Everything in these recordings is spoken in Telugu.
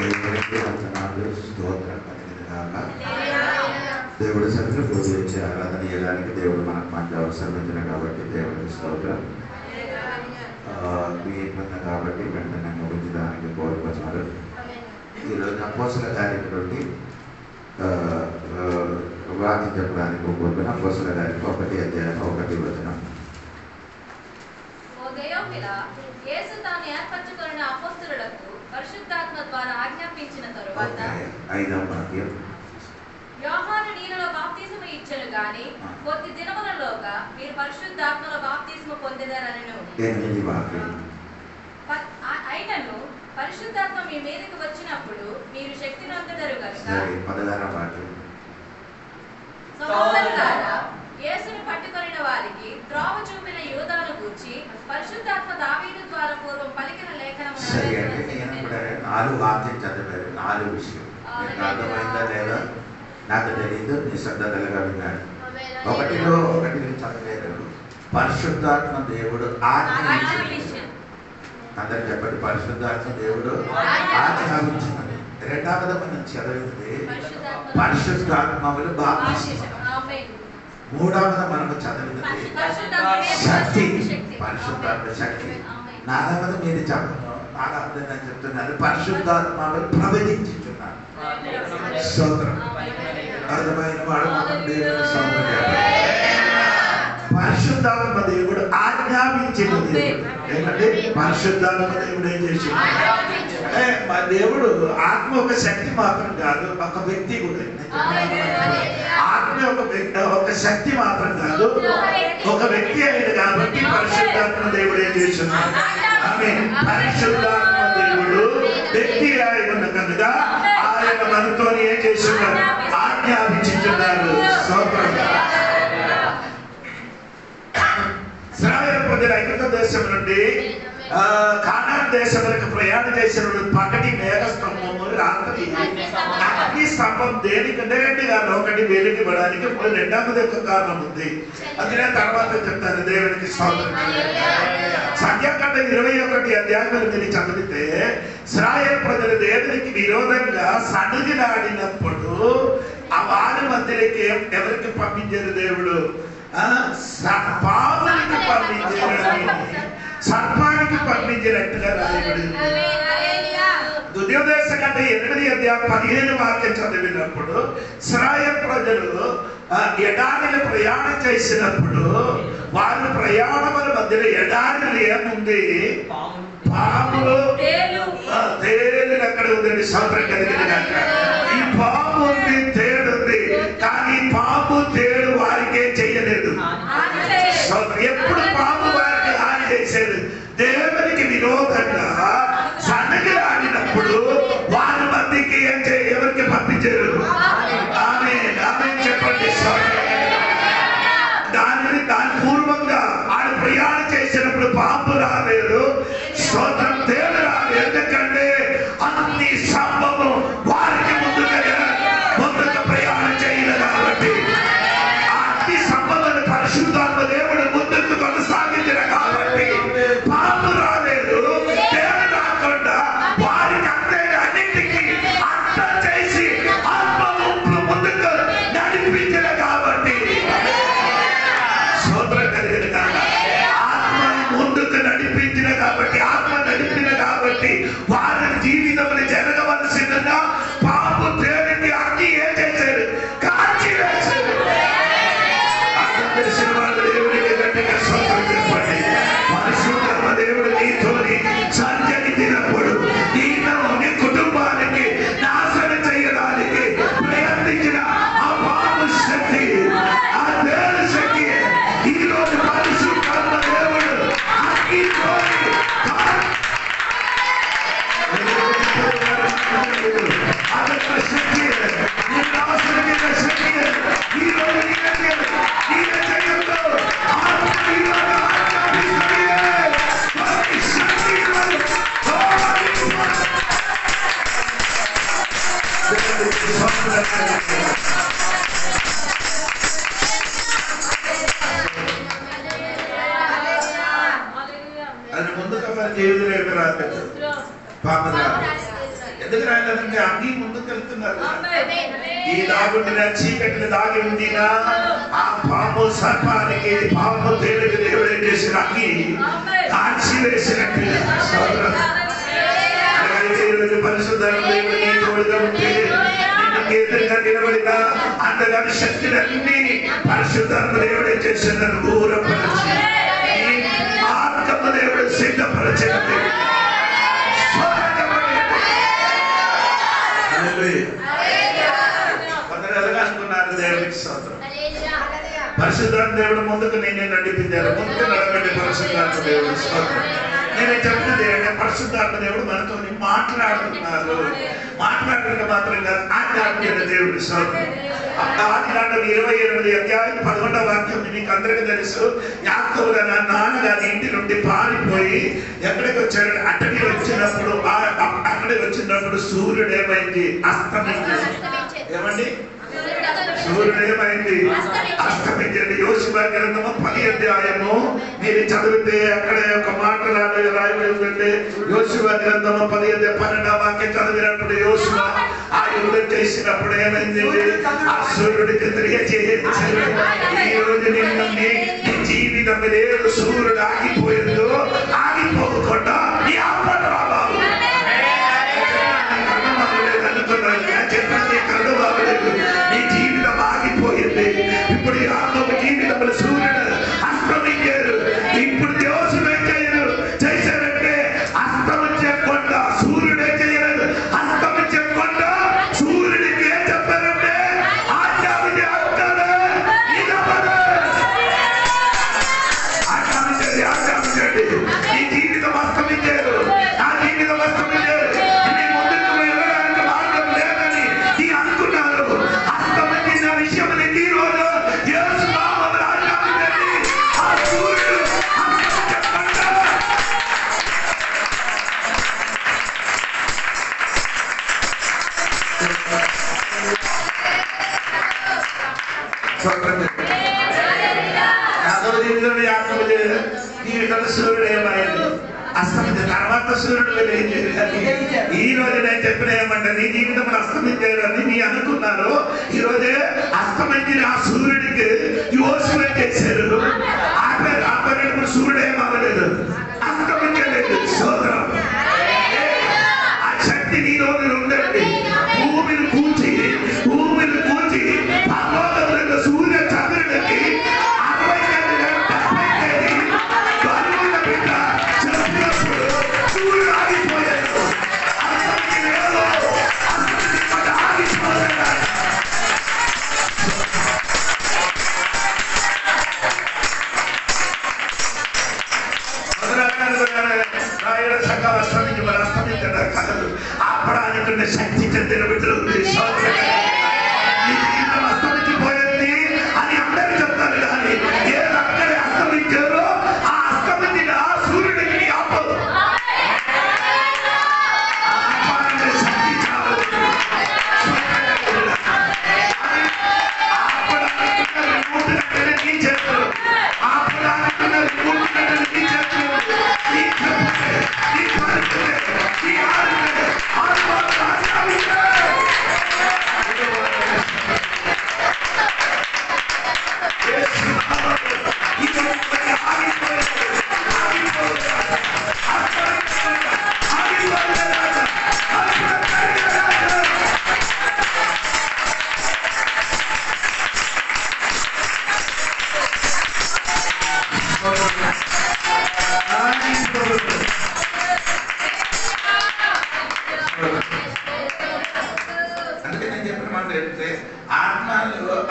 దేవుడికి వందనాలు స్తోత్రం కలిగిన గాక. దేవుడి సన్నిధిలో పూజించే ఆరాధన చేయడానికి దేవుడు మనకు మంచి అవసరం ఇచ్చిన కాబట్టి దేవుడికి స్తోత్రం. మీకున్న కాబట్టి వెంటనే ముగించడానికి కోరుకున్నారు. ఈరోజు అపోస్తల కార్యం నుండి వాక్యం చెప్పడానికి కోరుకున్న అపోస్తల కార్యం 1 అధ్యాయం 1 వచనం. యేసు తాను ఏర్పరచుకొనిన అపోస్తలులకు పరిశుద్ధాత్మ ద్వారా ఆజ్ఞాపించిన తరువాత 5వ వాక్యం. యోహాను నీళ్లలో బాప్తిస్మము ఇచ్చెను గాని కొద్ది దినములలోగా మీరు పరిశుద్ధాత్మలో బాప్తిస్మము పొందెదరనెను. 8వ వాక్యం. అయినను పరిశుద్ధాత్మ మీ మీదకి వచ్చినప్పుడు మీరు శక్తి నొందెదరు గనుక 16వ వాక్యం. సహోదరులారా, యేసును పట్టుకొనిన వారికి త్రోవ చూపిన యూదాను గూర్చి పరిశుద్ధాత్మ దావీదు ద్వారా పూర్వం పలికిన లేఖనము నాలుగు వాక్యం చదివారు. 4 విషయం అర్థమైందా లేదా నాకు తెలియదు. నీ శ్రద్ధగా విన్నాడు. ఒకటిలో చదివారు. పరిశుద్ధాత్మ దేవుడు ఆజ్ఞాపించాడు. అందరు చెప్పండి, పరిశుద్ధాత్మ దేవుడు ఆజ్ఞాపించినది. రెండవది మనం చదివింది పరిశుద్ధాత్మలు బాప్తిస్మం. మూడవది మనము చదివినది శక్తి, పరిశుద్ధాత్మ శక్తి. నాలుగవది మీరు చెప్పను, నాలుగవది నేను చెప్తున్నాను, పరిశుద్ధాత్మలు ప్రవచించుచున్నారు. స్తోత్రం. అర్థమైన వాడు మనం దేవుని స్తోత్రం. పరిశుద్ధాత్మ దేవుడు ఆజ్ఞాపించిన దేవుడు. ఏంటంటే పరిశుద్ధాత్మ దేవుడు ఏం చేసిండు? మా దేవుడు ఆత్మ ఒక శక్తి మాత్రం కాదు, ఒక వ్యక్తి కూడా. ఆత్మ ఒక శక్తి మాత్రం కాదు, ఒక వ్యక్తి అయింది. కాబట్టి పరిశుద్ధాత్మ దేవుడు ఏం చేస్తున్నాడు? ఆమె పరిశుద్ధాత్మ దేవుడు వ్యక్తి అయి ఉన్న కనుక ఆయన మనతో ఏం చేస్తున్నారు? ఆజ్ఞాపించుతున్నారు. ఇశ్రాయేలు ప్రజలు ఐగుప్తు దేశం నుండి కానాను దేశములకు ప్రయాణం చేసిన పగటి మేఘస్తంభము, రాత్రి అగ్ని స్తంభం. దేనికంటే ఒకటి వెలిగివ్వడానికి, రెండవది ఒక కారణం ఉంది. అది నేను తర్వాత చెప్తాను. దేవునికి స్తోత్రం. సంఖ్యాకాండ 21 అధ్యాయాలు మీరు చదివితే ఇశ్రాయేలు ప్రజలు దేవునికి విరోధంగా సణుగిలాడినప్పుడు ఆ వారి మధ్యలోకి ఎవరికి పంపించారు? దేవుడు పామునికి పంపించారు, సర్పానికి పంపించినట్టుగా రాయబడింది. దుర్యోదేశకాండ 8 అధ్యాయం 15 వాక్యం చదివినప్పుడు ఇశ్రాయేలు ప్రజలు ఎడారిలో ప్రయాణం చేసినప్పుడు వారి ప్రయాణముల మధ్యలో ఎడారిలో ఏముంది? పాములు, తేలు అక్కడ ఉందండి. సౌత్రం కలిగిన ఈ పాము ఉంది, తేడు ఉంది. కానీ పాము తేడు వారికే చెయ్యలేదు. ఎప్పుడు పాము వారికి హాని చేసేది? దేవునికి విరోధంగా సన్నగిలాడినప్పుడు వారి మధ్యకి ఎవరికి పంపించారు? ఆమె చెప్పండి. దాని పూర్వంగా ఆయన ప్రయాణం చేసినప్పుడు పాము రాలేదు, స్తోత్రం, తేలు రాలేదు. ఎందుకంటే అన్ని సంభవం వారికి ముందుగా ప్రయాణం చేయలేదు. కాబట్టి అన్ని సంభవం పరిశుద్ధాత్మ దేవుడు ముందుకు కొనసాగించిన కాబట్టి పాము రాలేదు, తేలు రాకుండా వారికి అన్నిటికీ అంతా చేసి ఆత్మ ముందుకు నడిపించిన కాబట్టి ముందుకు నడిపించిన కాబట్టి, ఆత్మ నడిపిన కాబట్టి వారి జీవితంలో జరగవలసిందిగా పాపు తేలిని అగ్ని ఏం చేశారు? కాల్చి వేశారు. అర్థం తెలిసిన వాళ్ళు దేవుడికి గట్టిగా స్తోత్రం చెప్పండి. పరిశుద్ధాత్మ దేవుడు నీతోని సంచరించినప్పుడు నీ కుటుంబానికి నాశనం చేయడానికి ప్రయత్నించిన ఆ పాము శక్తి, ఆ దేవుని శక్తి ఈరోజు పరిశుద్ధాత్మ దేవుడు అది ముందుగా మనకి ఏది లేదు రాలేదు. పాప ఎందుకు రాలేదంటే అన్ని ముందుకు వెళ్తున్నారు. ఈ దాగుండిన చీకటిని దాగి ఉండిన ఆ పాము సర్పానికి పాము తేలికి దేవుడు ఏం చేసిన అగ్ని కాల్చి వేసినట్టుగా ఈరోజు పరిశుద్ధమైన దేవుడు నీ తోడుగా ఉంటే ఎదురుగా నిలబడిన అందగాని శక్తులన్నీ పరిశుద్ధాత్మ దేవుడే చేసిన దూరపరిచి మార్గము దేవుడు సిద్ధపరచండి. కొందరు ఎలాగనుకున్నారు దేవుడికి స్తోత్రం. పరిశుద్ధాత్మ దేవుడు ముందుకు నేను నడిపించారు. ముందుకు నడవండి పరిశుద్ధాత్మ దేవుడు స్తోత్రం. నేను చెప్పినది ఏంటంటే పరిశుద్ధాత్మ దేవుడు మనతో మాట్లాడుతున్నారు. మాట్లాడటం మాత్రం కాదు, ఆధ్యాత్మిక దేవుడు స్తోత్రం. ఆదికాండం 28 అధ్యాయం 11వ వాక్యం మీకు అందరికీ తెలుసు. యాకోబు నాన్నగారి ఇంటి నుండి పారిపోయి ఎక్కడికి వచ్చాడు? అటవీ వచ్చినప్పుడు అక్కడికి వచ్చినప్పుడు సూర్యుడు ఏమైంది? అస్తమించింది. ఏమండి? సూర్యుడు ఏమైంది? అస్తమించండి. యోషువ గ్రంథము 10వ అధ్యాయము మీరు చదివితే అక్కడ ఒక మాట రాయబడి ఉందంటే యోషువ గ్రంథము 12వ వాక్యం చదివినప్పుడు యోషువ ఆ యుద్ధం చేసినప్పుడు ఏమైంది? ఆ సూర్యుడికి తెలియజేయాలి. ఈ రోజు నిన్ను నీ జీవితం మీద ఏదో సూర్యుడు ఆగిపోయిందో ఆగిపోకుండా నీ ఆపడు రాబాబు చెప్పండి. కళ్ళు బాగలేదు, నీ జీవితం ఆగిపోయింది. ఇప్పుడు ఈ ఆత్మ జీవితంలో సూర్యుడు అస్తమించారు. ఇప్పుడు దేవసులు ఏం చేయరు? చేశారంటే అస్తమించకుండా సూర్యుడే చేయలేదు. అస్తమించకుండా సూర్యుడికి ఏం చెప్పారంటే ఆజ్ఞాపించండి, ఆజ్ఞాపించండి. ఈ జీవితం అస్తమించారు, నా జీవితం అస్తమించారు. సూర్యుడు ఏమైంది? అస్తమించారు. తర్వాత సూర్యుడు ఏం చేయాలి? ఈ రోజు నేను చెప్పిన ఏమంటే నీ జీవితంలో అస్తమించారని నీ అనుకున్నారు. ఈ రోజే అస్తమించిన ఆ సూర్యుడికి యోషువ చేశారు. ఆపేటప్పుడు సూర్యుడు ఏమవ్వలేదు, అస్తమించలేదు. సోదరం, ఆ శక్తి నీ రోజు ఉండండి. భూమిని కూర్చి పర్వతంలో సూర్య చంద్రుడికి సూర్యుడు ఆగిపోయాడు. అప్పడానికి శక్తి చెందిన బిడ్డలు అస్తమించిపోయింది అని అందరూ చెప్తారు. కానీ ఏది అక్కడే అస్తమించారో ఆ అస్తమించిన సూర్యుడికి ఆపదు. శక్తి చాలు. నీ చేతులు అందుకే నేను చెప్పిన మాట ఏంటంటే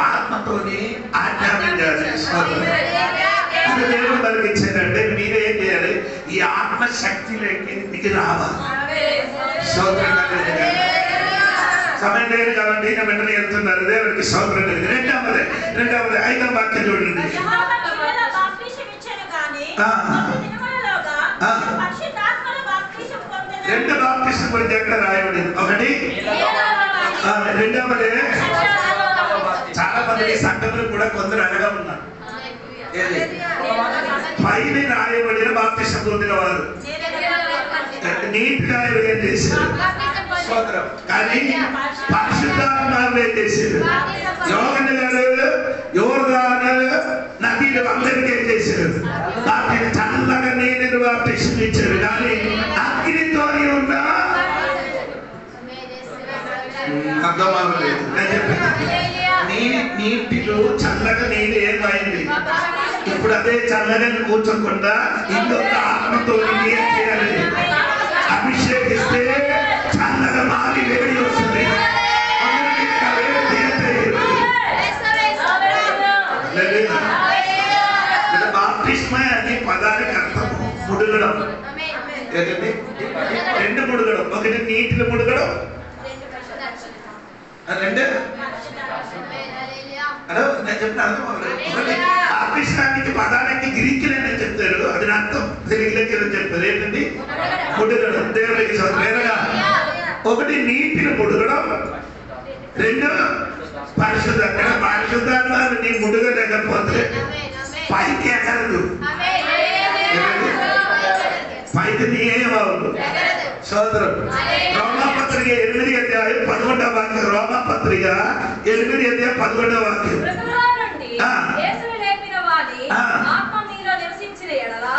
ఆత్మతోని ఆజ్ఞాపించాలి. అది దేవుడు మనకి ఇచ్చేదంటే మీరేం చేయాలి? ఈ ఆత్మ శక్తిలోకి దిగి రావాలి. సమయం లేదు కాబట్టి వెంటనే వెళ్తున్నారు. దేవుడికి సౌకర్యం లేదు. రెండవది 5వ వాక్యం చూడండి. రెండు బాప్తిసం గురించి ఎక్కడ రాయబడింది? ఒకటి. రెండవది చాలా మంది సంఘములు కూడా కొందరు అనగా ఉన్నారు. పైన రాయబడిన బాప్తిసం పొందిన వారు నీట్ గా ఏం చేశారు? కానీ పరిశుద్ధాత్మ ఏం చేశారు? యోహాను గారు యోర్దాను నదిలో అందరికీ ఏం చేశారు? వాటిని చల్లగా నీళ్ళని బాప్టిసం ఇచ్చారు. కానీ అగ్నితోని ఉన్న అర్థం అవ్వలేదు. నేను చెప్పింది నీటిలో చల్లగా నీళ్ళు ఏమైంది? ఇప్పుడు అదే చల్లగా కూర్చోకుండా ఇంకొక ఆత్మతో ఏం చేయాలి? అభిషేకిస్తే చల్లగా మారి వేడి వస్తుంది. బాప్టిస్మ అనే పదానికి అర్థం ముడుగడం. ఏంటండి? రెండు ముడుగడం. ఒకటి నీటిలో ముడగడం, రెండు హలో నేను చెప్పిన అర్థం బాప్టిస్మానికి పదానికి గ్రీకులే నేను చెప్తారు. అది అర్థం తెలుగులోకి చెప్తారు. ఏంటండి? ముడుగడం. దేవుడికి వేరగా ఒకటి నీటిని ముడగడం, రెండు పరిశుద్ధాత్మ నీ ముడుగ లేకపోతే పైకి ఎగరదు. పైకి నీయమవును. సోదరుడు రోమాపత్రిక 8వ అధ్యాయం 11వ వాక్యం. రోమాపత్రిక 8వ అధ్యాయం 11వ వాక్యం.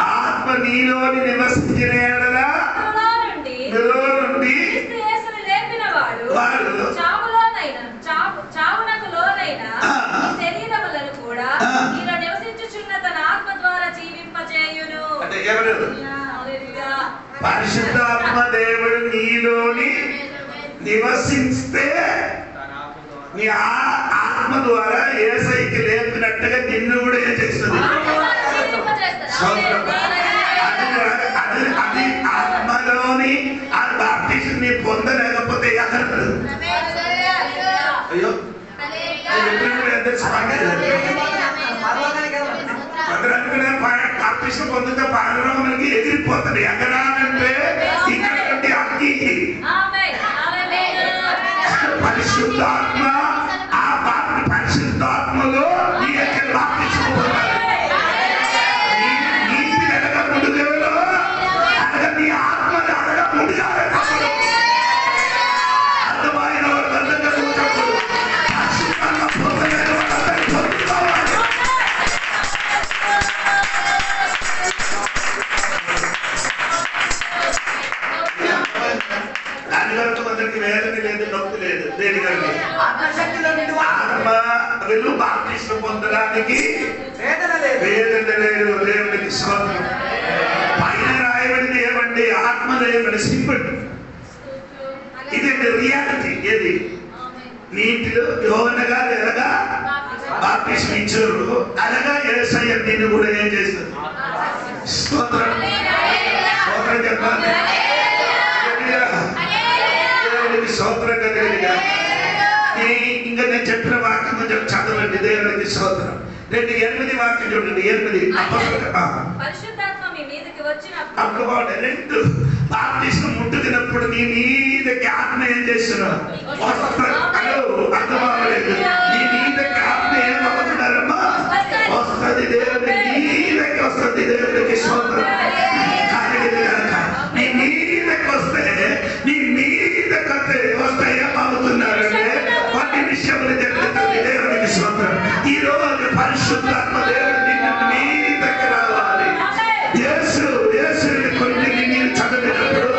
ఆత్మ నీలోని నివసించిన ఎడలా నీలో నుండి వాడు చావునకు లోనైన శరీరములను కూడా నీలో నివసించుచున్న తన ఆత్మ ద్వారా జీవింపజేయును. అంటే ఎవరు? పరిశుద్ధాత్మ దేవుడు నీలోని నివసిస్తే నీ ఆత్మ ద్వారా యేసయ్యకి లేపినట్టుగా నిన్ను కూడా ఏం చేస్తుంది? అది ఆత్మలోని ఆ బాప్టిజం ని పొందలేకపోతే ఎగరదు. అయ్యో బాప్టిజం పొందితే పరలోకానికి ఎగిరిపోతుంది. ఎగరాలంటే ఇక్కడ నుండి అగ్గికి పరిశుద్ధాత్మ పరిశుద్ధాత్మలో నీ యొక్క బాప్టిజం పొందాలి. నీటి అనగా ముడుగలో అనగా నీ ఆత్మని అనగా ముడుగాలి. అర్థమైన వారు అందరికీ కూర్చోకూడదు. పరిశుద్ధాత్మ పొందలేని వాళ్ళందరికీ పొందుకోవాలి. దాని వరకు అందరికి వేదన లేదు, నొప్పి లేదు. దేనికంటే ఆత్మ వెళ్ళు బాప్టిజం పొందడానికి వేదన లేదు. దేవునికి స్తోత్రం. పైన రాయబడింది ఏమండి? ఆత్మ దేవుని సింపుల్. ఇదేంటి రియాలిటీ? ఏది? నీటిలో యోహన్నగా ఎలాగా బాప్టిజం ఇచ్చారు అలాగా యేసయ్య నిన్ను కూడా ఏం చేస్తుంది? స్తోత్రం. స్తోత్రం చెప్పాలి. దేవునికి స్తోత్రం కలిగిన ఇంకా నేను చెప్పిన వాక్యం కొంచెం చదవండి. దేవునికి స్తోత్రం. 2:8 వాక్యం చూడండి. 8 పరిశుద్ధాత్మ మీ మీదకి వచ్చినప్పుడు అప్పుడు 2 బాప్టిజం ముట్టుకున్నప్పుడు నీ మీదకి ఆత్మ ఏం చేస్తున్నావు? అర్థమవ్వలేదు. నీ మీదకి ఆత్మ ఏమవుతున్నారమ్మా? వస్తుంది. దేవుడి మీదకి వస్తుంది. దేవుడికి స్తోత్రం. నీ మీదకి వస్తే వస్తే ఏమవుతున్నారంటే కొన్ని విషయములు జరుగుతుంది. దేవుడికి స్తోత్రం. ఈ రోజు పరిశుద్ధాత్మ దేవుడు నిన్ను మీదకి రావాలి. యేసుని కొన్ని మీరు చదివినప్పుడు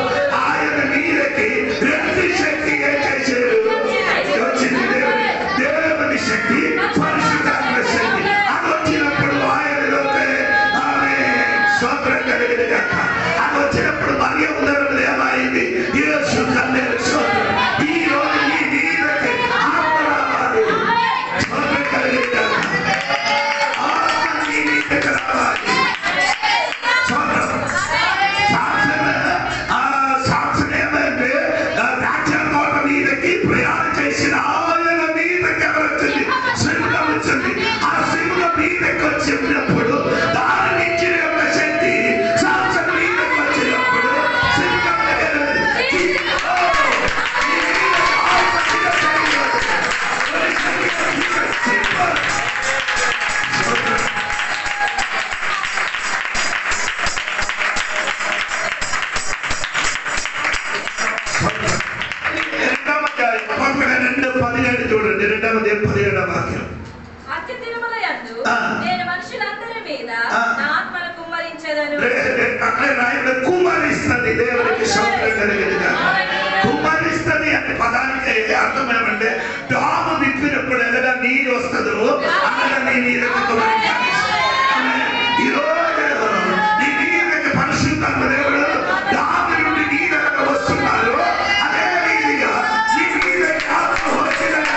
ఆయన మీదకి రెండు శక్తి ఏం చేశారు? వచ్చింది. దేవుని శక్తి, పరిశుద్ధాత్మ శక్తి. అది వచ్చినప్పుడు ఆయనలోకి ఆమె స్తోత్రం కలిగిన వాక్యం. అత్య తిరుమల యందు నేను మనుషులందరి మీద నా ఆత్మను కుమ్మరించెదను. అక్కడ రాయబడి కుమ్మరిస్తుంది. దేవునికి స్తోత్రం కలుగునుగా. కుమ్మరిస్తుంది అనే పదానికి అర్థం ఏమంటే డాము విప్పినప్పుడు ఎలాగా నీరు వస్తుందో అలాగా నీ నీరుకు కుమ్మరించాలి. ఈ రోజు నీ నీరుకి పరిశుద్ధాత్మ దేవుడు డాము నుండి నీరు వస్తున్నారు. అదే రీతిగా నీ నీరుకి ఆత్మ వచ్చినగా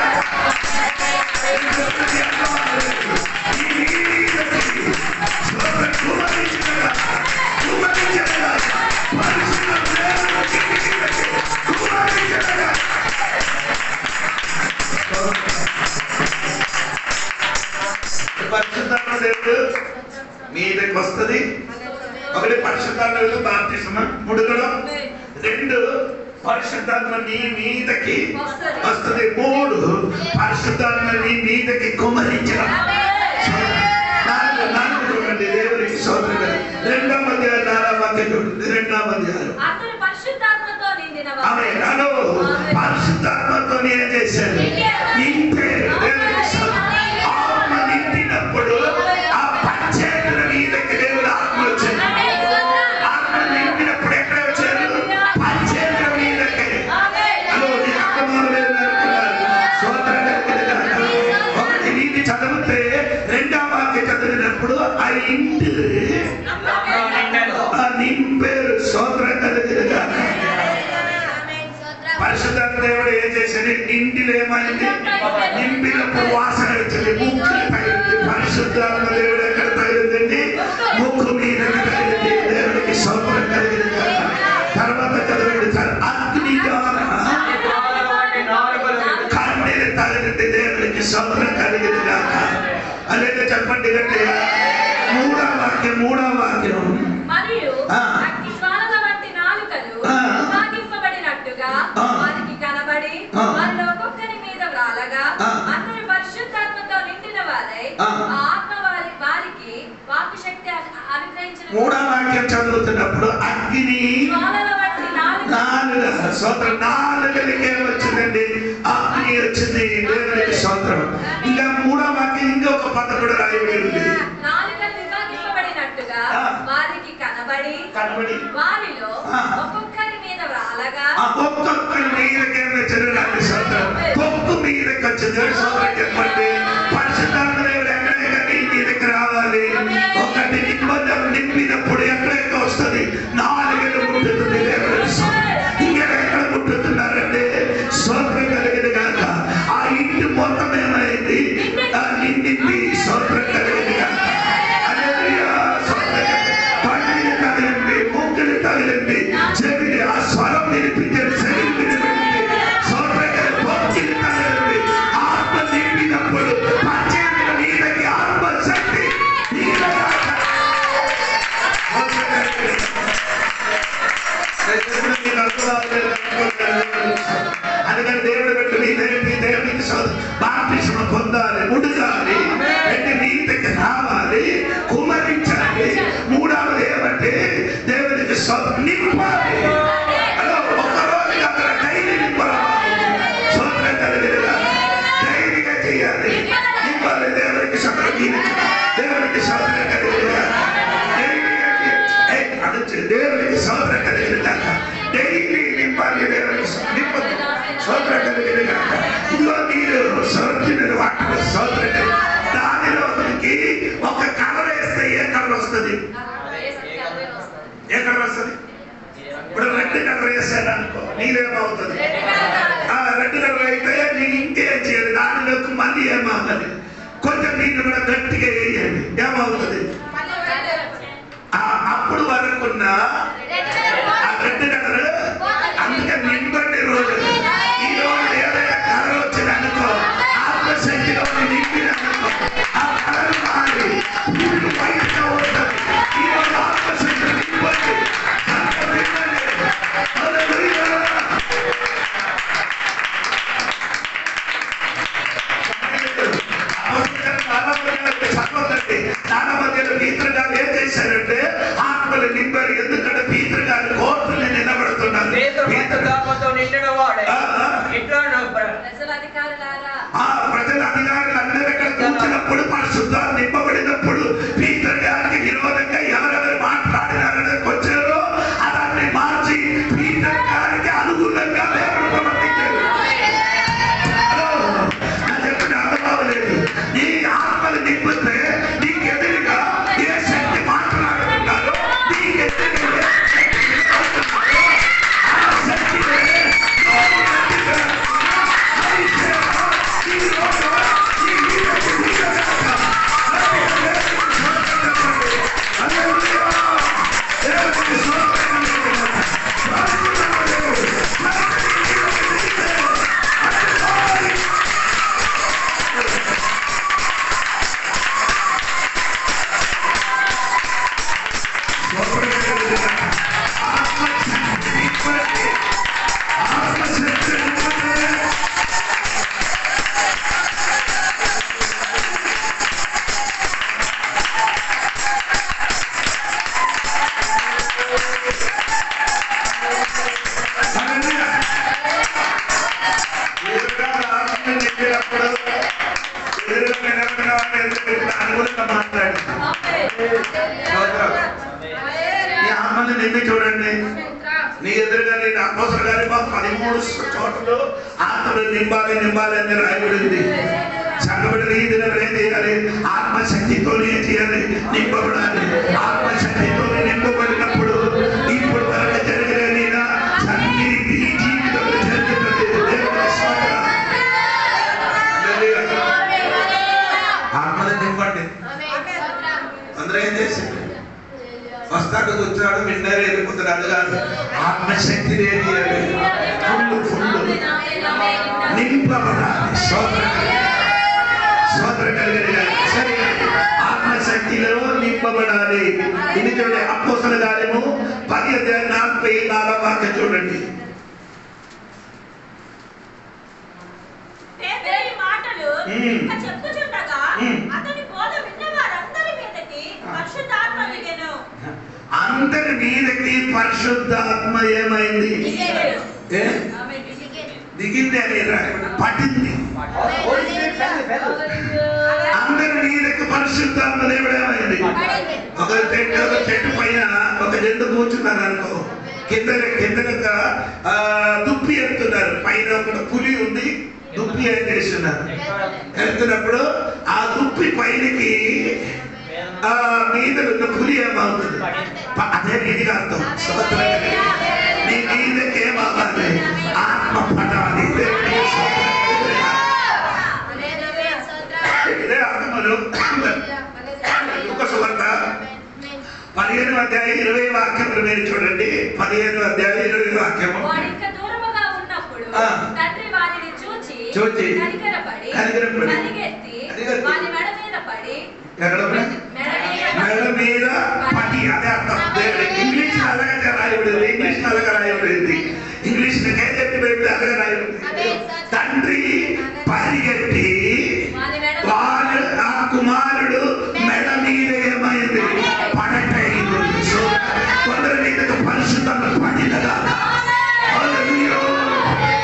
పరిశుద్ధాత్మ దేవుడు మీదకి వస్తుంది. ఒకటి పరిశుద్ధాత్మ దేవుడు బాప్తిస్మం ముడుగడం, రెండు పరిశుద్ధాత్మ నీ మీదకి వస్తుంది, మూడు పరిశుద్ధాత్మ నీ మీదకి కుమ్మరించడం. నాలుగు చూడండి దేవునికి స్తోత్రం. రెండవ అధ్యాయం 4వ వాక్యం చూడండి. రెండవ అధ్యాయం ఆమె నాలో పరిశుద్ధాత్మతో ఏం చేశారు? నింపారు. దేవునికి స్తోత్రం. ఆత్మ నింపినప్పుడు ఆ పంచేతుల మీదకి దేవుడు ఆత్మ వచ్చింది. ఆత్మ నింపినప్పుడు ఎక్కడ వచ్చారు? పంచేతుల మీదకి. హలో, నీకు అర్థమవలేదు అనుకున్నారు. స్తోత్రం కలుగునుగాక. ఒకటి నీతి చదివితే రెండవ వాక్యం చదివినప్పుడు ఆ ఇంటి నింపారు. స్తోత్రం కలుగునుగాక. పరిశుద్ధాత్మ దేవుడు ఏం చేశాడు? ఇంటిలో ఏమైంది? నింపినప్పుడు వాసన వచ్చింది, ముక్కు తగిలింది. పరిశుద్ధాత్మ దేవుడు ఎక్కడ తగిలిందండి? ముక్కు మీద తగిలింది. దేవుడికి స్తోత్రం కలిగింది. తర్వాత చదవండి సార్. అగ్ని ద్వారా కన్నీరు తగిలింది. దేవుడికి స్తోత్రం కలిగింది కాక. అలాగే చెప్పండి గట్టి. మూడవ వాక్యం మరియు అగ్ని జ్వాలల వంటి నాలుకలు విభాగింపబడినట్టుగా వారికి కనబడి వారిలో ఒక్కొక్కరి మీద వ్రాలగా అందరూ పరిశుద్ధాత్మతో నిండిన వారై ఆత్మ వారికి వాక్కు శక్తి అనుగ్రహించిన. మూడవ వాక్యం చదువుతున్నప్పుడు అగ్ని జ్వాలల వంటి నాలుకలకే వచ్చిందండి. అగ్ని వచ్చింది. దేవునికి స్తోత్రం. ఇంకా మూడవ వాక్యం ఇంకొక పద కూడా రాయబడి ఉంది. వారికి కనబడి వారిలో ఒక్కొక్కరి మీద వ్రాలగా ఒక్కొక్కరి మీదకే వచ్చింది. కొక్కు మీదకి వచ్చింది. చెప్పండి. పరిశుద్ధాత్మ దేవుడు ఎక్కడెక్కడ నీ మీదకి రావాలి? ఒకటి నిబంధన నింపినప్పుడు ఎక్కడెక్క వస్తుంది? నాలుగేళ్ళు ముట్టుతుంది. ఇంకెక్కడ ముట్టుతున్నారంటే స్తోత్రం కలిగింది కాక. ఆ ఇంటి మొత్తం ఏమైంది? నిండింది. స్తోత్రం కలిగింది కాక. తగిలింది. చెవిని ఆ స్వరం వినిపించని శరీరం వినిపించింది. భక్తిని తగిలింది. ఆత్మ నిండినప్పుడు పంచేతుల మీదకి ఆత్మ శక్తి అందుకని దేవుడు పెట్టు మీ దేవునికి బాప్తిస్మం పొందాలి, ముడగాలి, నీతికి రావాలి, కుమ్మరించాలి. మూడవది ఏమంటే దేవునికి నింపాలి. అలా ఒక్కరోజు అక్కడ డైలీ నింపాలి. స్తోత్రం కలిగినగా డైలీగా చేయాలి. నింపాలి. దేవునికి దేవునికి స్తోత్రం కలిగినగా దేవునికి స్తోత్రం కలిగినగా డైలీ నింపాలి. దేవునికి నింపదు. స్తోత్రం కలిగినగా ఇదిగో మీరు సౌర్యులు వాటిలో స్తోత్రం కలిగి దానిలోకి ఒక కలర్ వేస్తే ఏ కలర్ వస్తుంది? ఏ కలర్ వస్తుంది? ఇప్పుడు రెడ్ కలర్ వేసాను అనుకో, నీదేమవుతుంది? రెడ్ కలర్ అయితే నీకు ఇంకేం చేయాలి? దానిలోకి మళ్ళీ ఏమవుతుంది? కొంచెం నీళ్ళు కూడా గట్టిగా వేయండి. ఏమవుతుంది? అప్పుడు వరకున్న రెడ్ కలర్ అందుకే నింపండి రోజు. ఈ రోజు ఏదైనా కలర్ వచ్చింది అనుకో, ఆత్మశక్తిలో నింపిననుకో ఆ కలర్ మారి నీళ్ళు బయటగా వస్తుంది. ఈ రోజు ఆత్మశక్తిలో నింపండి. చాలా మంది ఏం చేశారంటే ఆత్మలు నింపారు. ఎందుకు చూడండి, నీ ఎదురుగా నేను అపోస్తలుల కార్యము 13 చోట్ల ఆత్మను నింపాలి అని రాయబడింది. సంగబడి ఈ దినం ఏం చేయాలి? ఆత్మశక్తితో ఏం చేయాలి? నింపబడాలి. ఆత్మశక్తితో నింపబడినప్పుడు ఇప్పుడు వరకు జరిగిన ఈ జీవితంలో జరుగుతుంది. ఆత్మని నింపండి. అందరూ ఏం చేసింది? వస్తాడు, కూర్చున్నాడు, విన్నారు, వెళ్ళిపోతున్నాడు కాదు. ఆత్మశక్తి ఏం చేయాలి? ఫుల్ నింపబడాలి. స్తోత్రం కలిగిన సరే, ఆత్మశక్తిలో నింపబడాలి. ఇది చూడండి, అపోస్తలుల కార్యము 10:44 చూడండి. అందరి మీదకి పరిశుద్ధాత్మ ఏమైంది? దిగింది అని పట్టింది. అందరి మీదకి పరిశుద్ధాత్మ దేవుడు ఏమైంది? ఒక చెట్టు పైన ఒక జంతు కూర్చున్నారు అనుకో, కింద దుప్పి ఎత్తున్నారు. పైన ఒక పులి ఉంది, దుప్పి ఎత్తేస్తున్నారు. ఎత్తున్నప్పుడు ఆ దుప్పి పైనకి మీద ఉన్న పులి ఏమవుతుంది? అదే నీదిగా అర్థం. నీ మీదకి ఏమవ్వాలి? ఆత్మ పడాలి. ఇదే అర్థములు. సువార్త 15:20 మీరు చూడండి. 15:20 చూచి కనికరపడి మెడ మీద పడి. అదే అర్థం. ఇంగ్లీష్ అలాగే రాయబడింది. ఇంగ్లీష్ అలాగే రాయబడింది. తండ్రి పరిగెట్టి ఆ కుమారుడు మెడ మీద ఏమైంది? పడటైంది. కొందరి మీద పరిశుద్ధంగా పడినగా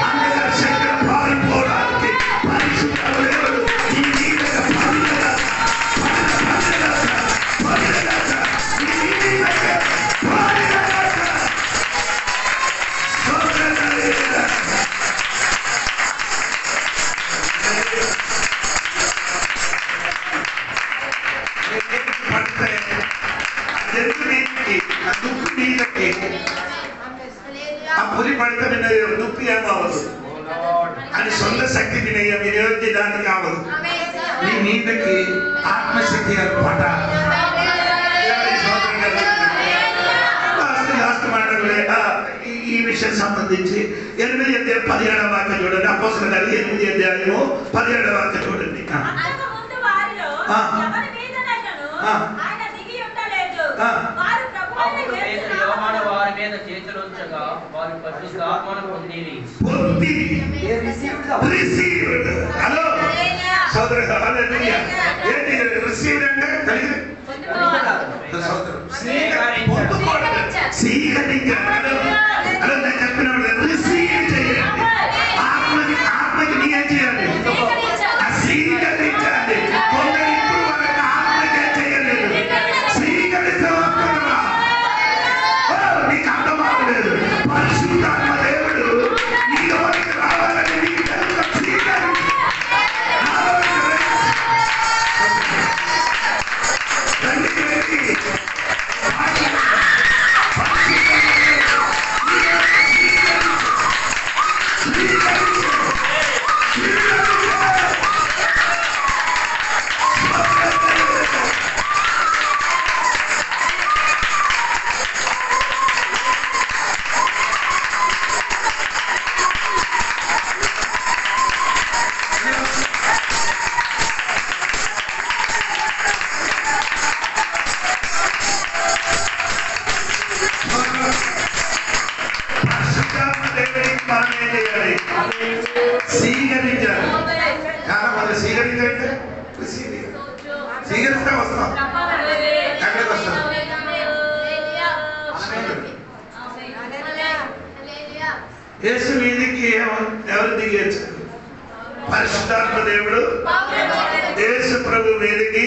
అందరి శక్తి పారిపోవడానికి పరిశుద్ధం లేదు. దుప్పి ఏమవదు అని సొంత శక్తి వినియోగించడానికి కావదు. నీ మీదకి ఆత్మశక్తి పడాలి. ఈ విషయం సంబంధించి 8:17 చూడండి. అపోస్తలుల కార్యం 8:17 చూడండి. హలో సోదరు, రిసీవ్డ్ అంటే స్వీకరించాలి. అలా నేను చెప్పినప్పుడు రిసీవ్ చేయాలి. ఆత్మకి నీ ఏం చేయాలి? స్వీకరించాలి. కొందరు ఇప్పుడు వాళ్ళకి ఆత్మకి ఏం చేయలేదు. స్వీకరిస్తే వస్తున్నారా? నీకు అర్థం అవ్వలేదు. పరిశుద్ధాత్మ దేవుడు నీలోకి రావాలని నీకు స్వీకరిస్తే వస్తాం. ఎక్కడికి వస్తాం? యేసు మీదికి ఎవరు దిగేచ్చు? పరిశుద్ధాత్మ దేవుడు యేసు ప్రభు మీదికి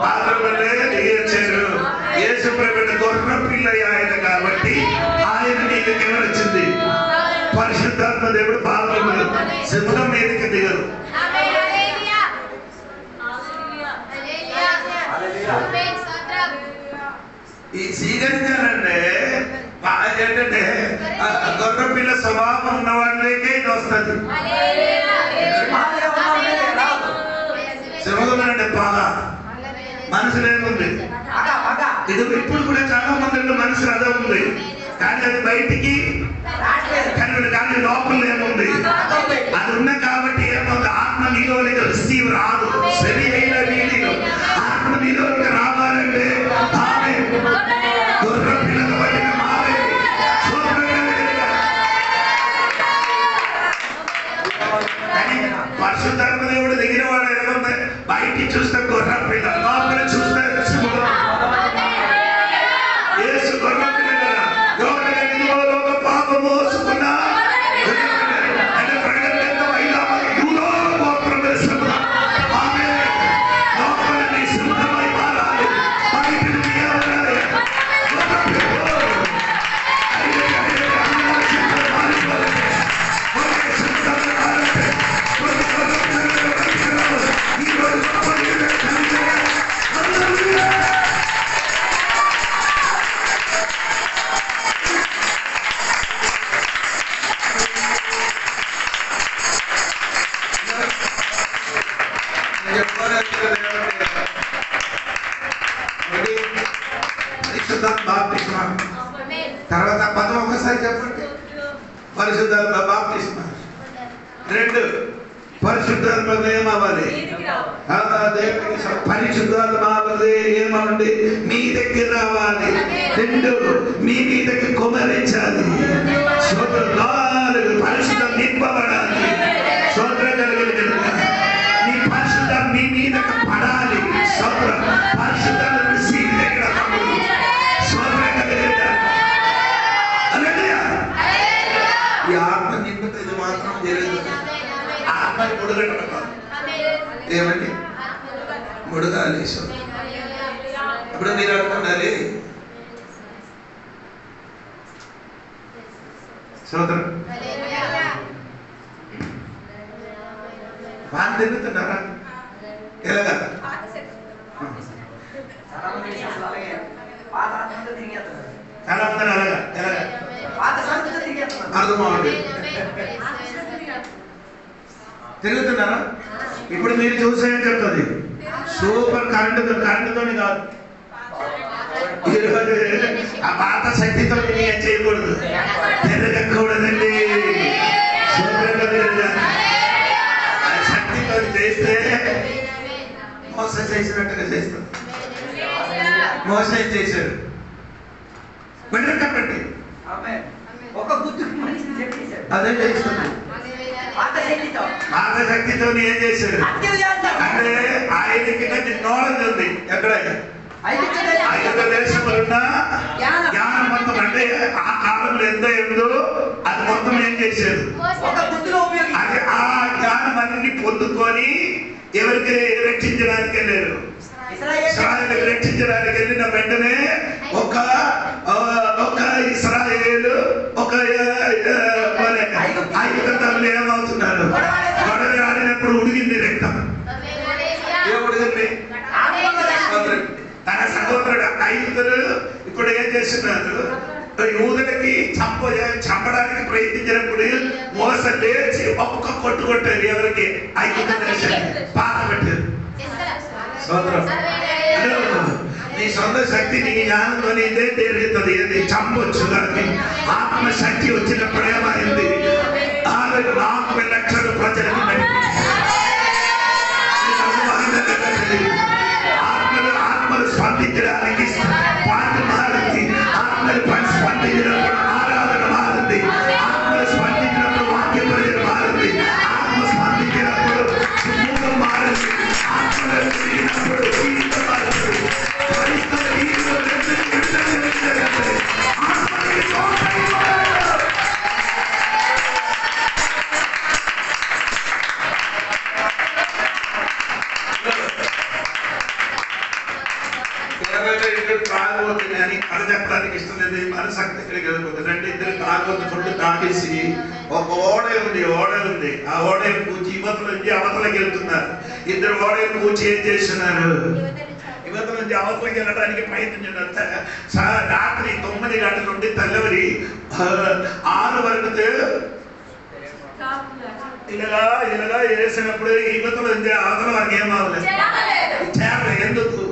పాత్రలే దిగేచ్చారు. యేసు ప్రభువు గొర్రె పిల్ల ఆయన కాబట్టి ఆయన మీదకి ఎవరు వచ్చింది? పరిశుద్ధాత్మ దేవుడు పాపములు సింహం మీదకి దిగరు. ఈ సీగరిగానంటే ఏంటంటే గొర్రె పిల్ల స్వభావం ఉన్న వాళ్ళకే ఇది వస్తుంది. సింహం అంటే బాగా మనసులో ఏముంది? ఇది ఇప్పుడు కూడా చాలా మందిలో మనసు అదే ఉంది, కానీ అది బయటికి కానీ లోపల ఏముంది? అది ఉన్న కాబట్టి ఏముంది? ఆత్మ నీలోనికి రిసీవ్ రాదు. సరి అయిన నీళ్ళు ఆత్మ నీలోనికి రావాలంటే ఆమె గొర్రె పిల్లలు పట్టిన మారే పరిశుద్ధాత్మ దేవుడు దిగిన వాడు ఏముంది? బయటికి చూస్తే గొర్రె పిల్ల, లోపల చూస్తే యేసు గొర్రె పిల్ల కదా. లోక పాపం మోసుకున్నా అంటే ప్రకటన 5వ గోత్రం ఆమె లోపల నీ సింహమై మారాలి, బయట తర్వాత పదం ఒకసారి చెప్పండి. పరిశుద్ధాత్మ బాప్తిస్మ. 2 పరిశుద్ధాత్మ ఏమవ్వాలి? పరిశుద్ధాత్మ ఏమవ్వండి? మీ దగ్గర రావాలి. 2 మీ మీదకి కుమరించాలి. 4 పరిశుద్ధం నింపబడాలి. స్తోత్రం కలిగిన నీ పరిశుద్ధం మీ మీదకి పడాలి. స్తోత్రం పరిశుద్ధం రిసీవ్ దగ్గర స్తోత్రం కలిగిన ఈ ఆత్మ నింపితే ఇది మాత్రం జరుగుతుంది. ఆత్మ ముడుగట్టడం ఏమండి? ముడుగాలి. ఇప్పుడు మీరు అనుకున్నారు స్తోత్రం వాళ్ళు తిరుగుతున్నారా? ఎలాగా? చాలా మంది అలాగా ఎలాగా అర్థమవుతుంది. తిరుగుతున్నారా? ఇప్పుడు మీరు చూసేయని చెప్తుంది సూపర్ కరెంటుతోని కాదు. ఈరోజు ఆ పాత శక్తితో ఏం చేయకూడదు, తిరగకూడదండి. ఆ శక్తితో చేస్తే మోసం చేసినట్టుగా చేస్తాం. మోసం చేశారు చెప్పండి. అదే చేస్తుంది. పాత శక్తితో ఏం చేశారు అంటే ఆయనకి నాలెడ్జ్ ఉంది. ఎక్కడ ఐదు దేశములున్నా జ్ఞానం మొత్తం అంటే ఆ కాలంలో ఎంత ఉందో అది మొత్తం ఏం చేశారు? అది ఆ జ్ఞానం అన్ని పొందుకొని ఎవరికి రక్షించడానికి వెళ్ళారు? ఇశ్రాయేలుకి రక్షించడానికి వెళ్ళిన వెంటనే ఒక ఇశ్రాయేలు ఒక ఐగుప్తులు ఏమవుతున్నారు? గొడవ ఆడినప్పుడు ఉడిగింది రక్తం. ఏ ఉడిగింది? తన సహోదరుడు ఐగుప్తులు ఇప్పుడు ఏం చేస్తున్నారు? యూదులకి చంపడానికి ప్రయత్నించినప్పుడు మోస లేచి ఒక్క కొట్టారు. ఎవరికి? ఐగుప్తు పాత పెట్టారు. నీ సొంత శక్తి నీ జ్ఞానంతో ఇదే తిరుగుతుంది. ఇది చంపొచ్చు కానీ ఆత్మశక్తి వచ్చినప్పుడు ఏమైంది? 4 లక్షల ప్రజలకు ఆత్మలు స్పందించడానికి పాట మారింది. ఆత్మలు స్పందించినప్పుడు ఆరాధన మారింది. ఆత్మలు స్పందించినప్పుడు వాక్య ప్రజలు మారింది. ఆత్మ స్పందించినప్పుడు మూలం మారింది. ఆత్మలు వచ్చినప్పుడు జీవితం మారింది. పరిస్థితులు రెండు ఇద్దరు తాగొద్దు ఫుడ్ తాగేసి ఒక ఓడ ఉంది ఆ ఓడలు కూర్చి యువతల నుంచి అవతలకి వెళ్తున్నారు. ఇద్దరు ఓడలు కూర్చి ఏం చేస్తున్నారు? యువతల నుంచి అవతలకి వెళ్ళడానికి ప్రయత్నించారు. రాత్రి 9 గంటల నుండి తెల్లవరి 6 వరకు ఇలాగా వేసినప్పుడు యువతల నుంచి అవతల వారికి ఏమవ్వలేదు. ఎందుకు?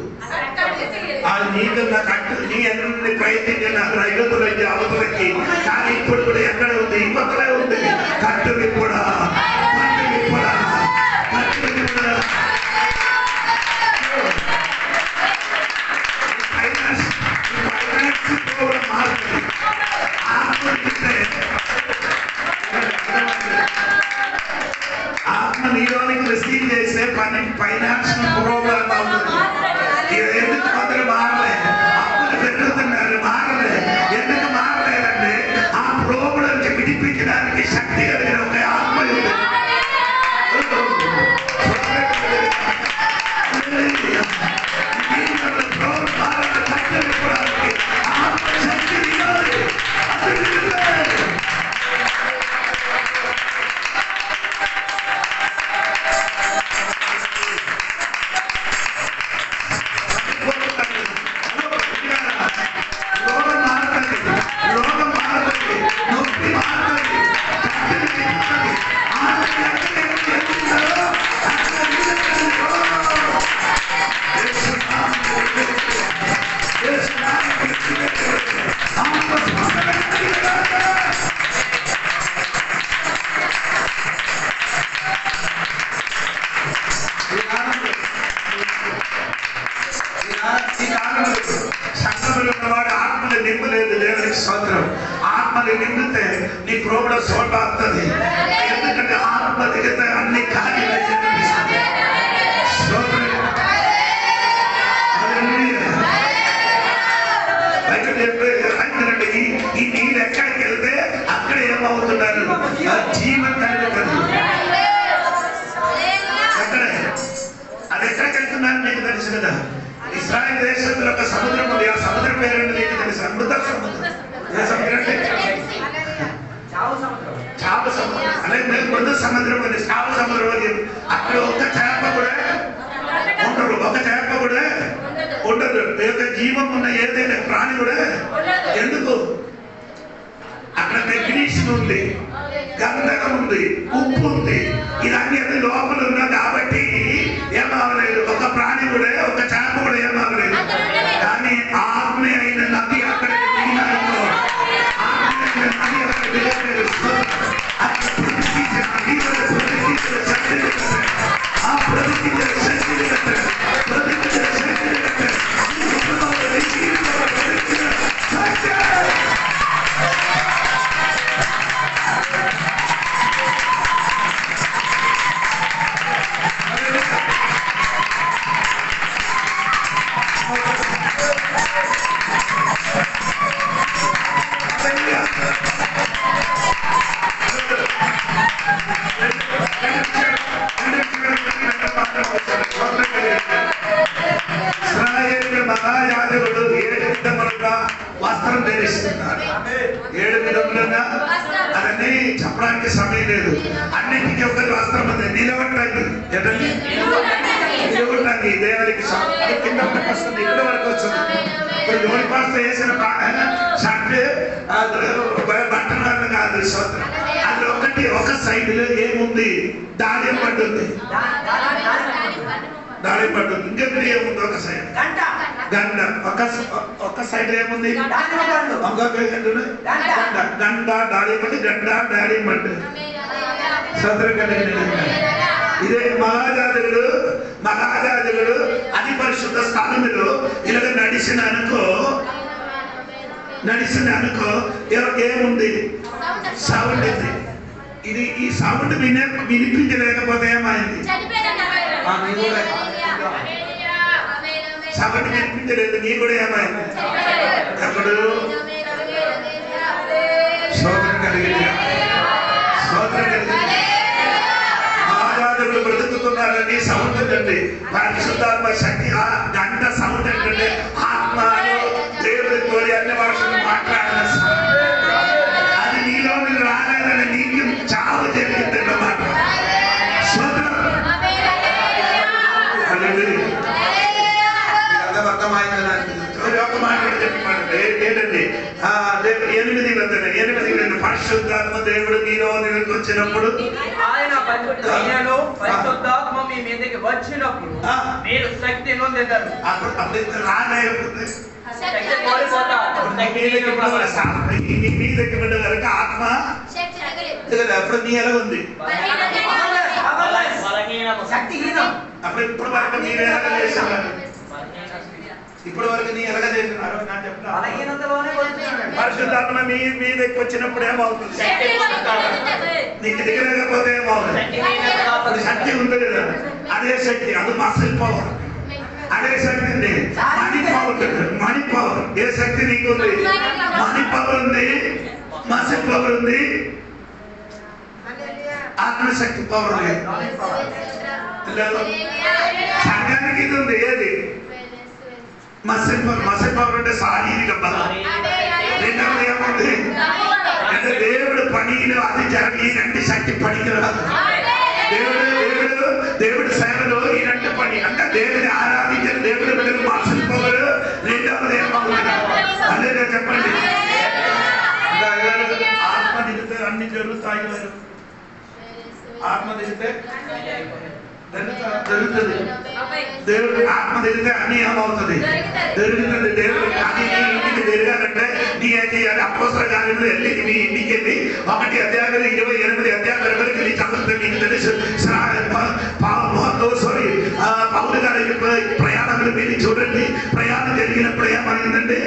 నీకన్నా కట్టు నీ ఎన్ని ప్రయత్నించినారు యువతల నుంచి అవతలకి. కానీ ఇప్పుడు కూడా ఎక్కడ ఉంది? యువతలే ఉంది. కట్టు విప్పుడా, కట్టు విప్పుడా, కట్టు విప్పుడా. ఆత్మ నీలోనికి రిసీవ్ చేసే ఫైనాన్స్ ప్రోగ్రామ్ అవుతుంది. ఎందుకు కొందరు మారలే? అప్పులు పెరుగుతున్నారు, మారలే. ఎందుకు మారలేదంటే ఆ ప్రోగ్రాం నుంచి విడిపించడానికి శక్తి కలిగిన ఒక ఆత్మ ఉంది. ఆత్మని నిండితే నీ ప్రోగ్రెస్ సోట అవుతుంది. ఎందుకంటే ఆత్మ దిగితే అన్ని కార్యాలు ఈ నీళ్ళు ఎక్కడికి వెళ్తే అక్కడ ఏమవుతున్నారు? జీవన్ కలుగుతుంది. అది ఎక్కడికి వెళ్తున్నారు నీకు తెలుసు కదా. ఇస్రాయేల్ దేశంలో ఒక సముద్రం ఉంది. ఆ సముద్రం పేరు నీకు తెలుసు? అమృత సముద్రం. ఏ సముద్రం అంటే? చాప సముద్రం. అలాగే ముందు సముద్రం ఉంది, చాప సముద్రం అని. అక్కడ ఒక్క చేప కూడా ఉండరు, ఒక చేప కూడా ఉండదు. జీవం ఉన్న ఏదైనా ప్రాణి కూడా. ఎందుకు? అక్కడ మెగ్నీషియం ఉంది, గంధకం ఉంది, ఉప్పు ఉంది. ఇదన్నీ లోపల ఉన్నా కాబట్టి ఏమవలేదు. ఒక ప్రాణి కూడా, ఒక చేప కూడా ఏమవలేదు. కానీ ఆత్మ అయిన నది అక్కడ దిగినారనుకో, ఆత్మ అయిన నది అక్కడ దిగలేదు. ఆ ప్రతిష్ఠించిన శక్తి వస్త్రం ధరిస్తున్నారు. 7 విధములుగా అదన్నీ చెప్పడానికి సమయం లేదు. అన్నింటికి ఒక వస్త్రం ఉంది. నిలబట్టండి, నిలబట్టండి. దేవుడికి కింద వస్తుంది, ఇక్కడ వరకు వస్తుంది. ఇప్పుడు జోడి పాస్త వేసిన షర్ట్ బట్టలు కాదు. అది ఒకటి ఒక సైడ్ లో ఏముంది? దాడి పట్టుంది, దాడి పట్టుంది. ఇంకెక్కడ ఏముంది? ఒక సైడ్ గండ. ఒక సైడ్ ఏముంది? గండ డాడీ పట్టు, గండ డాడీ పట్టు. ఇదే మహాజాజకుడు అతి పరిశుద్ధ స్థానంలో ఇలాగ నడిచిన అనుకో ఏముంది? సౌండ్ ఉంది. ఇది ఈ సౌండ్ వినిపించలేకపోతే ఏమైంది? సౌండ్ వినిపించలేదు, నీ కూడా ఏమైంది? అప్పుడు శోధన కలిగింది. మహారాజులు బ్రతుకుతున్నారని సౌండ్ ఏంటండి? పరిశుద్ధాత్మ శక్తి. ఆ గంట సౌండ్ ఏంటంటే ఆత్మ దేవుడితో అన్ని భాషలు మాట్లాడాలి. పరిశుద్ధాత్మ దేవుడు మీలో వచ్చినప్పుడు ఆయన పరిశుద్ధాత్మ మీ మీదకి వచ్చినప్పుడు మీరు శక్తి నొందెదరు. అప్పుడు రాలేకపోతే శక్తి కోల్పోతారు. నీ మీదకి బిడ్డ కనుక ఆత్మ అప్పుడు నీ ఎలా ఉంది అప్పుడు ఇప్పుడు వరకు మీరు ఎలాగ చేస్తున్నారు ఇప్పుడు వరకు నీ ఎలాగ చేస్తున్నారు నాకు చెప్తాను పరిశుద్ధాత్మ మీ మీదకి వచ్చినప్పుడు ఏమవుతుంది నీకు దిగలేకపోతే ఏమవుతుంది శక్తి ఉంది కదా అదే శక్తి అది మసిల్ పవర్ అదే శక్తి ఉంది మనీ పవర్ ఏ శక్తి నీకు ఉంది మనీ పవర్ ఉంది మసిల్ పవర్ ఉంది ఆత్మశక్తి పవర్ ఉంది సంఘానికి ఇది ఉంది ఏది మసిల్ పవర్ అంటే శారీరక బలం రెండవది ఏముంది అంటే దేవుడు పనిలో అది జరిగి ఇలాంటి శక్తి పనికి రాదు దేవుడి సేవలో ఇలాంటి పని అంటే దేవుని ఆరాధించిన దేవుడి బిడ్డలు మసిల్ పవర్ రెండవది ఏమవుతుంది అదే చెప్పండి ఆత్మ దిగితే అన్ని జరుగుతాయి ఆత్మ దిగితే జరుగుతుంది దేవుడు ఆత్మ దిగితే అన్ని ఏమవుతుంది జరుగుతుంది దేవుడు అది నీ ఇంటికి తిరగాలంటే నీ చేయాలి అపోస్తల కార్యంలో వెళ్ళి నీ ఇంటికి వెళ్ళి 1 అధ్యాయాలు 28 అధ్యాయాల వరకు నీ చదువుతుంది నీకు తెలుసు పౌలు గారి ప్రయాణంలో మీరు చూడండి ప్రయాణం జరిగినప్పుడు ఏమైందంటే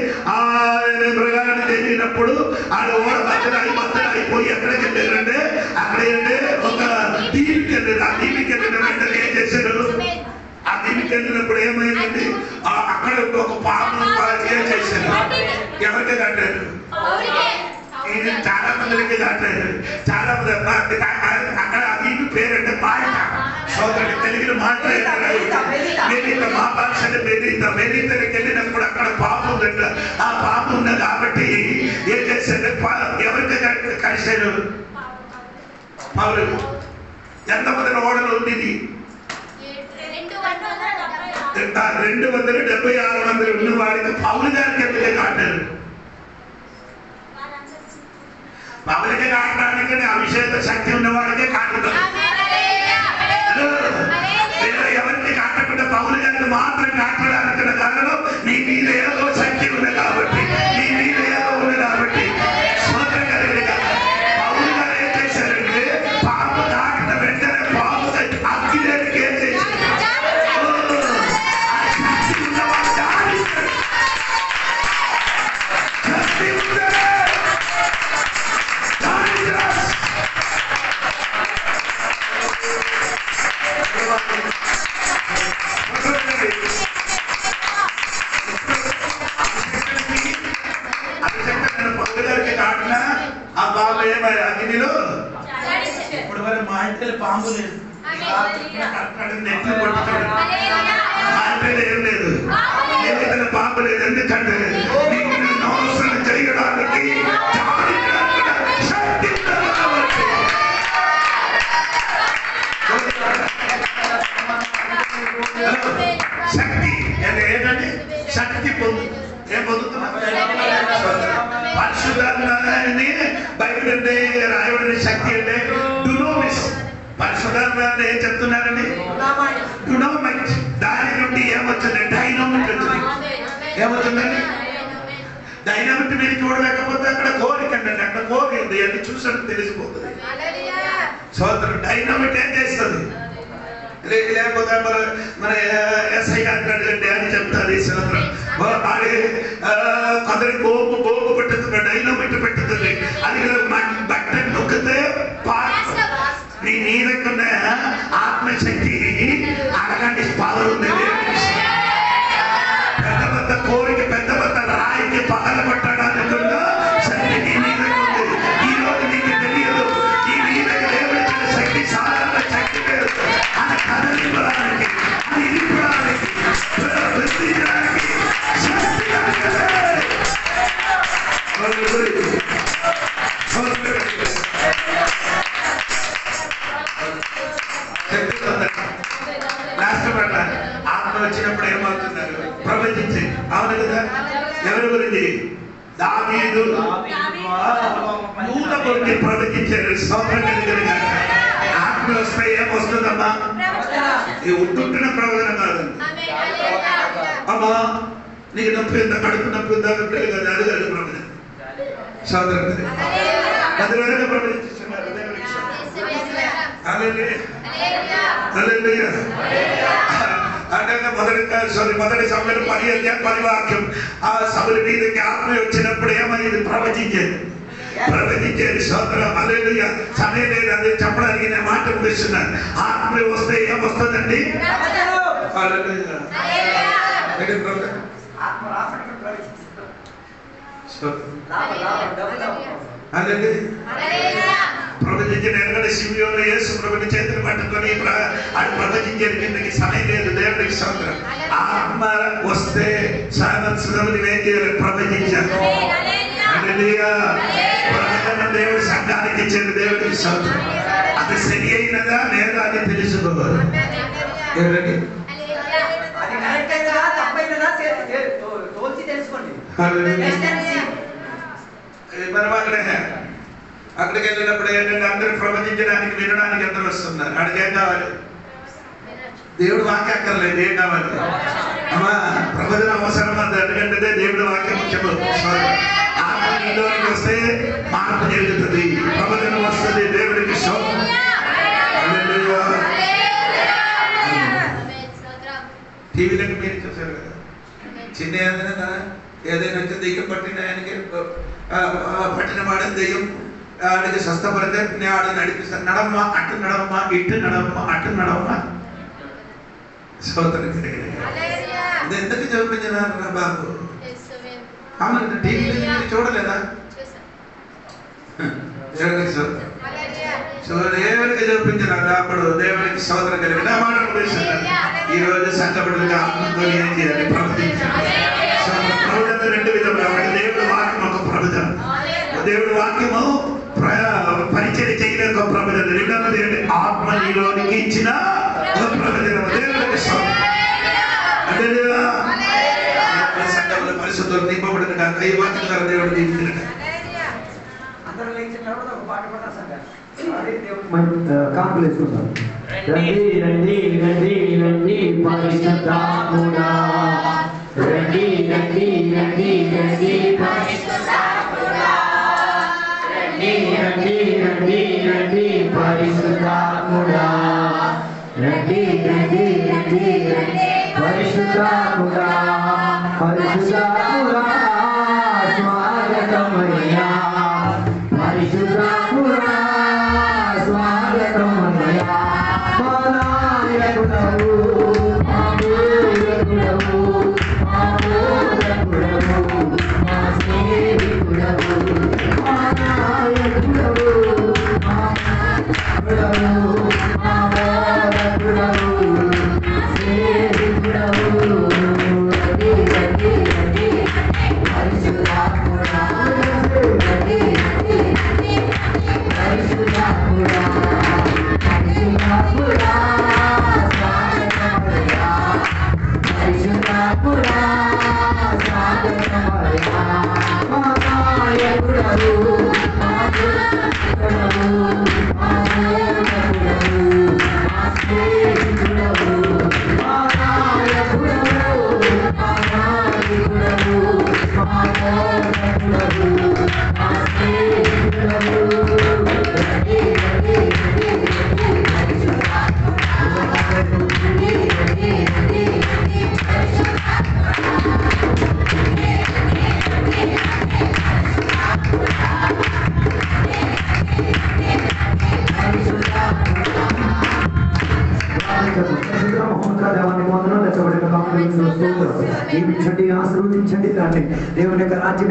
ప్రయాణం జరిగినప్పుడు ఆడ ఓడ బద్దలు అయిపోయి ఎక్కడికి వెళ్ళారంటే అక్కడే ఒక దీనికి వెళ్ళారు ఆ దీనికి వెళ్ళిన వెంటనే ఏం చేశారు ఆ దీనికి వెళ్ళినప్పుడు ఏమైందండి అక్కడ ఒక పాపను ఏం చేశారు ఎవరికి కట్టారు చాలా మందికి కట్టారు చాలా మంది అక్కడ అది పేరంటే మాట సోదరుడు తెలుగులో మాట్లాడారు మా భాషలో మెరీతకి వెళ్ళినప్పుడు అక్కడ పాము ఉందంట ఆ పాము ఉంది కాబట్టి ఏం చేశారు ఎవరికి కలిశారు పౌలు ఎంతమంది ఓడలు ఉండేది 276 మంది ఉన్న వాడికి పౌలు గారికి ఎందుకు కాటారు పౌలకి కాటడానికి అభిషేక శక్తి ఉన్నవాడికే కాటుతారు ఎవరికి కాటకుండా పౌలు గారికి మాత్రం కాటడానికి కారణం నీ మీద ఏదో శక్తి ఉంది కాబట్టి నీ మీద ఏదో ఉంది కాబట్టి స్వతంత్రం కలిగిన పౌలు గారు ఏం చేశారంటే పాము దాటిన వెంటనే పాము అగ్గిరేకి ఏం చేశారు శక్తి ఉన్నవాడు శక్తి ఉంటే అగ్నిలో ఇప్పుడు వరకు మా ఇంట్లో పాము లేదు నెట్లు కొట్టుతాడు మా ఇంట్లో ఏం లేదు ఏదైనా పాము లేదు ఎందుకంటే అవసరం చేయడానికి శక్తి ఏంటంటే శక్తి పొందు ఏం పొందుతున్నా పరిశుద్ధాత్మని బైబిల్ రాయబడిన శక్తి అంటే డునోమిస్ పరిశుద్ధాత్మ ఏం చెప్తున్నారండి డునోమైట్ దాని నుండి ఏమొచ్చింది డైనమిట్ వచ్చింది ఏమవుతుందండి డైనమిట్ మీరు చూడలేకపోతే అక్కడ కోరిక అండి అక్కడ కోరిక ఉంది అని చూసినట్టు తెలిసిపోతుంది సోదరు డైనమిట్ ఏం చేస్తుంది లేకపోతే మన ఎస్ఐ అంటాడంటే అని చెప్తారు సోదరు కొందరి గోపు పెట్టుతుంది డైనమిట్ పెట్టుతుంది అది బట్టన్ నొక్కితే నీ నీదకున్న ఆత్మశక్తి అడగండి పవర్ ఉంది పెద్ద పెద్ద కోరిక పెద్ద పెద్ద రాయికి పగల పట్టడానికి శక్తి నీ నీదకు ఉంది ఈ రోజు నీకు తెలియదు ఈ నీదకు దేవుడిచ్చిన శక్తి సాధారణ శక్తి లేదు అని కదలిపడానికి అని ఇరిపడానికి బెదిరించడానికి శక్తి ఆత్మ వచ్చినప్పుడు ఏమవుతున్నారు ప్రవచించి అవును కదా ఎవరి గురించి దావీదు నూతన ఊరికి ప్రవచించారు. స్తోత్రం కలిగిన ఆత్మ వస్తే ఏమొస్తుందమ్మా? ఈ ఉంటుంటున్న ప్రవచన కాదండి. అమ్మా నీకు నొప్పి ఉందా, కడుపు నొప్పి ఉందా, బిడ్డలు కదా, అది కాదు ప్రవచన. స్తోత్రం కలిగి అది వరకు ప్రవచించుతున్నారు. మొదటి సభలు 10 వాక్యం ఆ సభల మీదకి ఆత్మ వచ్చినప్పుడు ఏమైంది? ప్రవచించేది. స్తోత్రం. హల్లెలూయా. సమయం లేదు అది చెప్పడానికి నేను మాట ముగిస్తున్నాను. ఆత్మ వస్తే ఏమొస్తుందండి? ప్రవచించిన ఎనగడ శివుడు యేసు ప్రభుని చేతులు పట్టుకొని అది ప్రవచించే కిందకి సమయం లేదు. దేవుడికి స్తోత్రం. ఆత్మ వస్తే సాధన ఏం చేయాలి? ప్రవచించాలి. దేవుడు సంఘానికి ఇచ్చేది. దేవుడికి స్తోత్రం. అది సరి అయినదా లేదా అని తెలుసుకోవాలి. అక్కడికి వెళ్ళినప్పుడు ఏంటంటే అందరూ ప్రవచించడానికి వినడానికి అందరూ వస్తున్నారు. అక్కడికి ఏం కావాలి? దేవుడు వాక్యం అక్కర్లేదు. ఏం కావాలి? అమ్మా ప్రవచన అవసరం అది. ఎందుకంటే దేవుడు వాక్యం ముఖ్యము. ఆత్మలోనికి వస్తే మార్పు జరుగుతుంది. ప్రవచనం వస్తుంది. దేవుడికి టీవీలకు మీరు చూసారు కదా, చిన్న ఏదైనా వచ్చి దెయ్యం పట్టిన ఆయనకి పట్టిన వాడని దెయ్యం ఆడికి స్వస్థపడితే నేను ఆడ నడిపిస్తాను. నడమ్మా అటు నడమ్మా, ఇటు నడమ్మా, అటు నడమ్మా. స్తోత్రం. ఇది ఎందుకు చూపించినారు బాబు? అవునండి, టీవీలో మీరు చూడలేదా? దేవుడికి చూపించినారు. అప్పుడు దేవుడికి స్తోత్రం కలిగిన మాట ముగిస్తున్నారు. ఈ రోజు సంఘపడులకు ఆత్మతో ఏం చేయాలి? ప్రవచించాలి. ప్రవచన 2 విధములు. ఒకటి దేవుడు వాక్యం, ఒక ప్రవచన. దేవుడు వాక్యము పరిచయం చేయడం ఒక ప్రవచన. రెండవది ఆత్మ నీలోనికి ఇచ్చిన ఒక ప్రవచనం. దేవుడికి సంఘంలో పరిశుద్ధులు నింపబడిన దైవాత్మ దేవుడు దీవించిన కాంప్లెక్స్ రండి రండి రండి రండి పరిశుద్ధాత్ముడా, రండి రండి రండి రండి పరిశుద్ధాత్ముడా, రండి రండి రండి రండి పరిశుద్ధాత్ముడా, రండి రండి రండి రండి పరిశుద్ధాత్ముడా, పరిశుద్ధాత్ముడా స్వాగతమయ్యా, పరిశుద్ధాత్ముడా స్వాగతమయ్యా, మా నాయకుడవు, మా దేవుడవు, మా బోధకుడవు, మా స్నేహితుడవు, మా నాయకుడవు, మా నాయకుడవు, మా బోధకుడవు, మా స్నేహితుడవు, రండి రండి రండి పరిశుద్ధాత్ముడా, రండి రండి పరిశుద్ధాత్ముడా, పరిశుద్ధాత్ముడా స్వాగతమయ్యా, పరిశుద్ధాత్ముడా స్వాగతమయ్యా, మా నాయకుడవు, మా బోధకుడవు, మా బోధకుడవు, మా స్నేహితుడవు, మా నాయకుడవు, మా నాయకుడవు, మా బోధకుడవు, మా స్నేహితుడవు, రండి రండి రండి రండి పరిశుద్ధాత్ముడా, రండి రండి రండి రండి ఆశీర్వదించండి దాన్ని దేవుని యొక్క రాజ్య